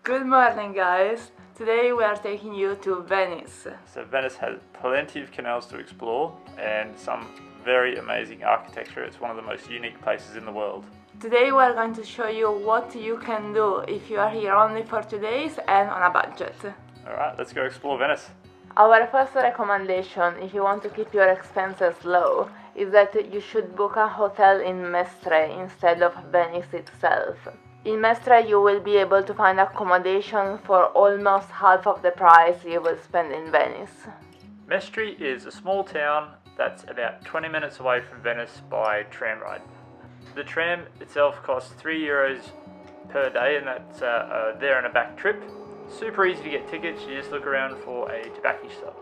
Good morning, guys. Today we are taking you to Venice. So Venice has plenty of canals to explore and some very amazing architecture. It's one of the most unique places in the world. Today we are going to show you what you can do if you are here only for 2 days and on a budget. Alright, let's go explore Venice. Our first recommendation, if you want to keep your expenses low, is that you should book a hotel in Mestre instead of Venice itself. In Mestre you will be able to find accommodation for almost half of the price you will spend in Venice. Mestre is a small town that's about 20 minutes away from Venice by tram ride. The tram itself costs €3 per day, and that's a there and a back trip. Super easy to get tickets, you just look around for a tobacco shop.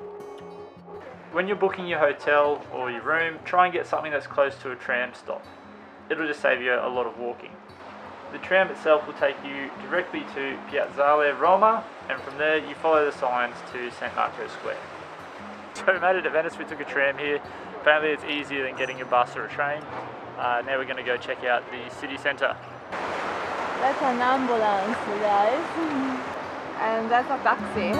When you're booking your hotel or your room, try and get something that's close to a tram stop. It'll just save you a lot of walking. The tram itself will take you directly to Piazzale Roma, and from there you follow the signs to St. Marco Square. So we made it to Venice, we took a tram here. Apparently it's easier than getting a bus or a train. Now we're going to go check out the city centre. That's an ambulance, guys. And that's a taxi.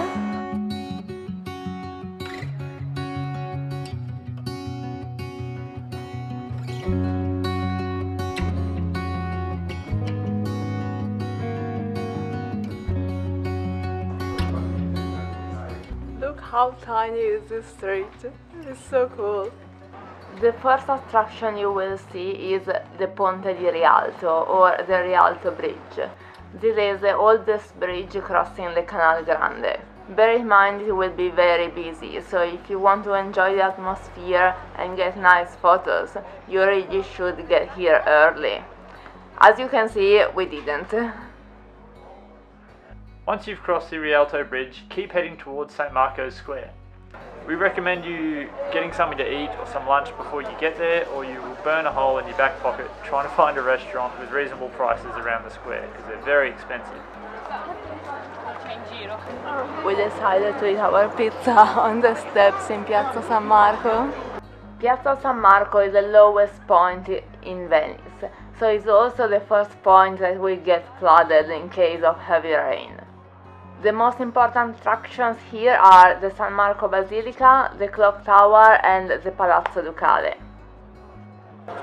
Look how tiny is this street. It's so cool. The first attraction you will see is the Ponte di Rialto, or the Rialto Bridge. This is the oldest bridge crossing the Canal Grande. Bear in mind it will be very busy, so if you want to enjoy the atmosphere and get nice photos, you really should get here early. As you can see, we didn't. Once you've crossed the Rialto Bridge, keep heading towards St. Marco's Square. We recommend you getting something to eat or some lunch before you get there, or you will burn a hole in your back pocket trying to find a restaurant with reasonable prices around the square, because they're very expensive. We decided to eat our pizza on the steps in Piazza San Marco. Piazza San Marco is the lowest point in Venice, so it's also the first point that will get flooded in case of heavy rain. The most important attractions here are the San Marco Basilica, the Clock Tower and the Palazzo Ducale.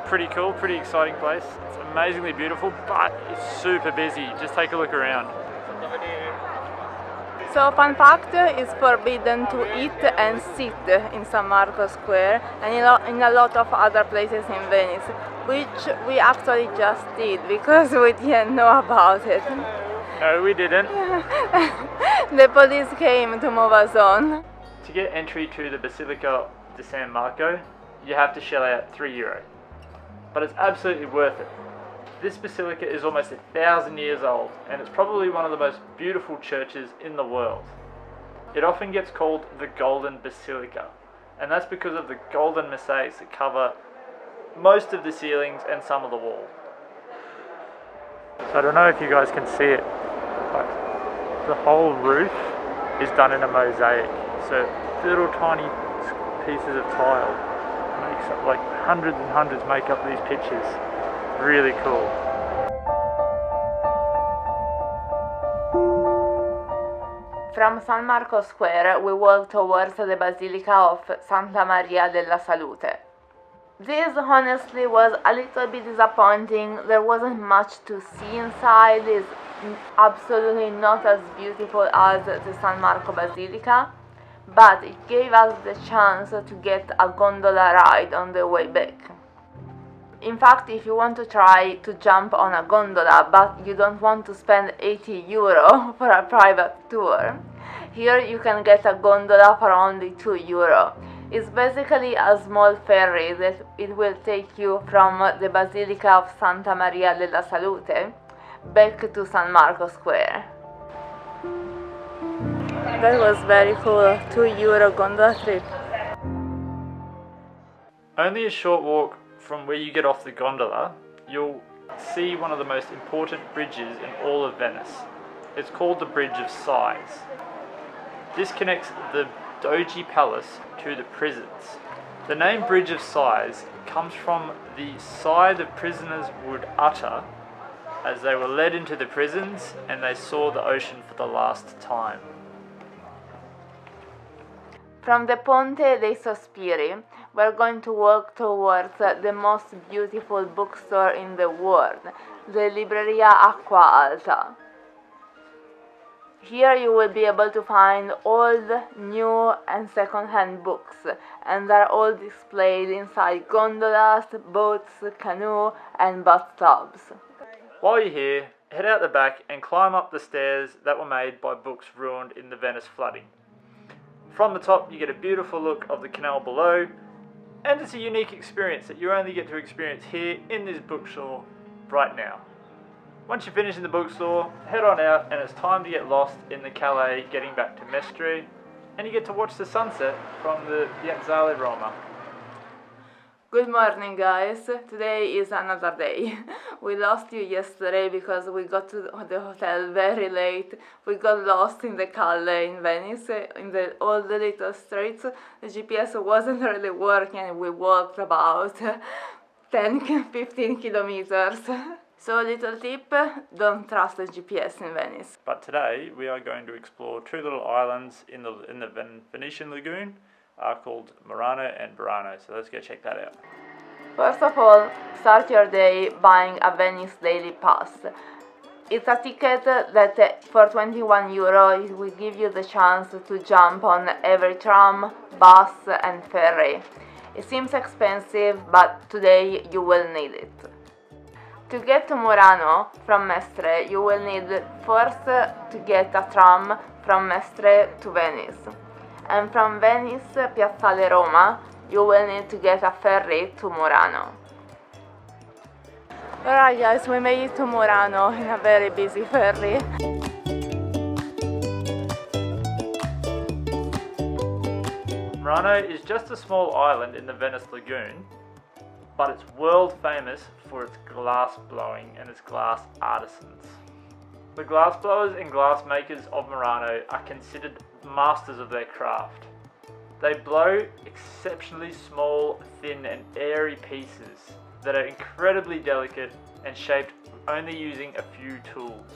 Pretty cool, pretty exciting place. It's amazingly beautiful, but it's super busy. Just take a look around. So, fun fact, it's forbidden to eat and sit in San Marco Square and in a lot of other places in Venice, which we actually just did because we didn't know about it. No, we didn't. The police came to move us on. To get entry to the Basilica di San Marco, you have to shell out €3. But it's absolutely worth it. This basilica is almost 1,000 years old, and it's probably one of the most beautiful churches in the world. It often gets called the Golden Basilica, and that's because of the golden mosaics that cover most of the ceilings and some of the walls. So I don't know if you guys can see it, but the whole roof is done in a mosaic. So little tiny pieces of tile makes up, like hundreds and hundreds make up these pictures. Really cool. From San Marco Square we walk towards the Basilica of Santa Maria della Salute. This honestly was a little bit disappointing. There wasn't much to see inside. It's absolutely not as beautiful as the San Marco Basilica, but it gave us the chance to get a gondola ride on the way back. In fact, if you want to try to jump on a gondola but you don't want to spend €80 for a private tour, here you can get a gondola for only €2. It's basically a small ferry that it will take you from the Basilica of Santa Maria della Salute back to San Marco Square. That was very cool, €2 gondola trip. Only a short walk from where you get off the gondola, you'll see one of the most important bridges in all of Venice. It's called the Bridge of Sighs. This connects the Doge Palace to the prisons. The name Bridge of Sighs comes from the sigh the prisoners would utter as they were led into the prisons and they saw the ocean for the last time. From the Ponte dei Sospiri, we're going to walk towards the most beautiful bookstore in the world, the Libreria Aqua Alta. Here you will be able to find old, new and second-hand books, and they're all displayed inside gondolas, boats, canoe and bathtubs. While you're here, head out the back and climb up the stairs that were made by books ruined in the Venice flooding. From the top you get a beautiful look of the canal below, and it's a unique experience that you only get to experience here in this bookstore right now. Once you finish in the bookstore, head on out and it's time to get lost in the Calais getting back to Mestre, and you get to watch the sunset from the Piazzale Roma. Good morning guys, today is another day. We lost you yesterday because we got to the hotel very late. We got lost in the Calais in Venice, in all the little streets. The GPS wasn't really working and we walked about 10-15 kilometers. So little tip, don't trust the GPS in Venice. But today we are going to explore two little islands in the Venetian lagoon called Murano and Burano, so let's go check that out. First of all, start your day buying a Venice daily pass. It's a ticket that for €21 it will give you the chance to jump on every tram, bus and ferry. It seems expensive, but today you will need it. To get to Murano from Mestre, you will need first to get a tram from Mestre to Venice. And from Venice, Piazzale Roma, you will need to get a ferry to Murano. Alright guys, we made it to Murano in a very busy ferry. Murano is just a small island in the Venice lagoon, but it's world famous for its glass blowing and its glass artisans. The glass blowers and glass makers of Murano are considered masters of their craft. They blow exceptionally small, thin and airy pieces that are incredibly delicate and shaped only using a few tools.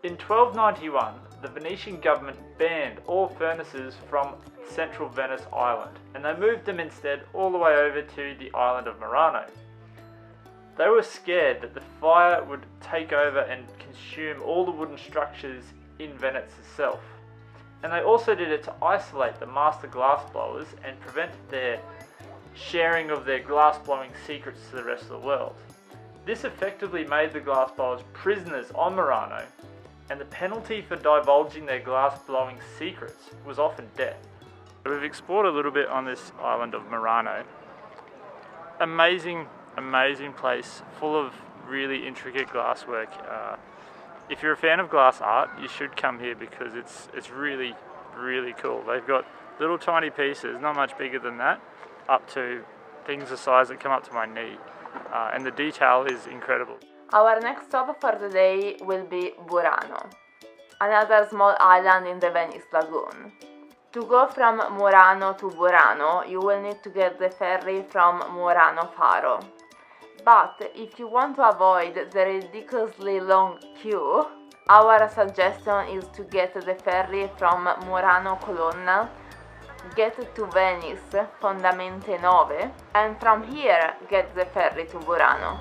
In 1291, the Venetian government banned all furnaces from central Venice island, and they moved them instead all the way over to the island of Murano. They were scared that the fire would take over and consume all the wooden structures in Venice itself. And they also did it to isolate the master glass blowers and prevent their sharing of their glass blowing secrets to the rest of the world. This effectively made the glass blowers prisoners on Murano, and the penalty for divulging their glass blowing secrets was often death. We've explored a little bit on this island of Murano. Amazing place, full of really intricate glasswork. If you're a fan of glass art, you should come here because it's really cool. They've got little tiny pieces, not much bigger than that, up to things the size that come up to my knee, and the detail is incredible. Our next stop for the day will be Burano, another small island in the Venice lagoon. To go from Murano to Burano, you will need to get the ferry from Murano Faro. But if you want to avoid the ridiculously long queue, our suggestion is to get the ferry from Murano Colonna, get to Venice Fondamente 9, and from here get the ferry to Burano.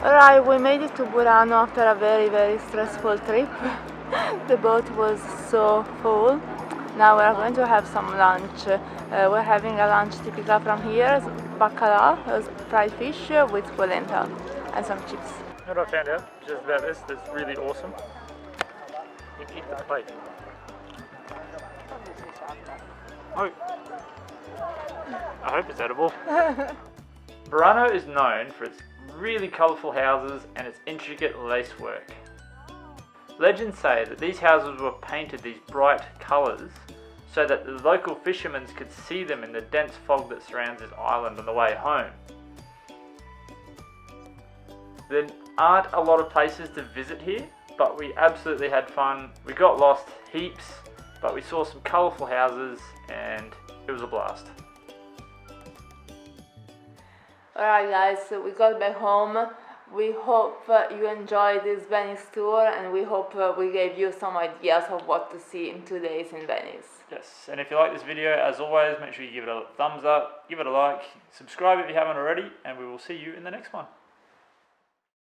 Alright, we made it to Burano after a very stressful trip. The boat was so full. Now we're going to have some lunch. We're having a lunch typical from here, bacala, fried fish with polenta and some chips. You know what I found out just about this that's really awesome? You eat the plate. Oh. I hope it's edible. Burano is known for its really colourful houses and its intricate lacework. Legends say that these houses were painted these bright colours so that the local fishermen could see them in the dense fog that surrounds this island on the way home. There aren't a lot of places to visit here, but we absolutely had fun. We got lost heaps, but we saw some colourful houses and it was a blast. Alright guys, so we got back home. We hope you enjoyed this Venice tour, and we hope we gave you some ideas of what to see in 2 days in Venice. Yes, and if you like this video, as always, make sure you give it a thumbs up, give it a like, subscribe if you haven't already, and we will see you in the next one.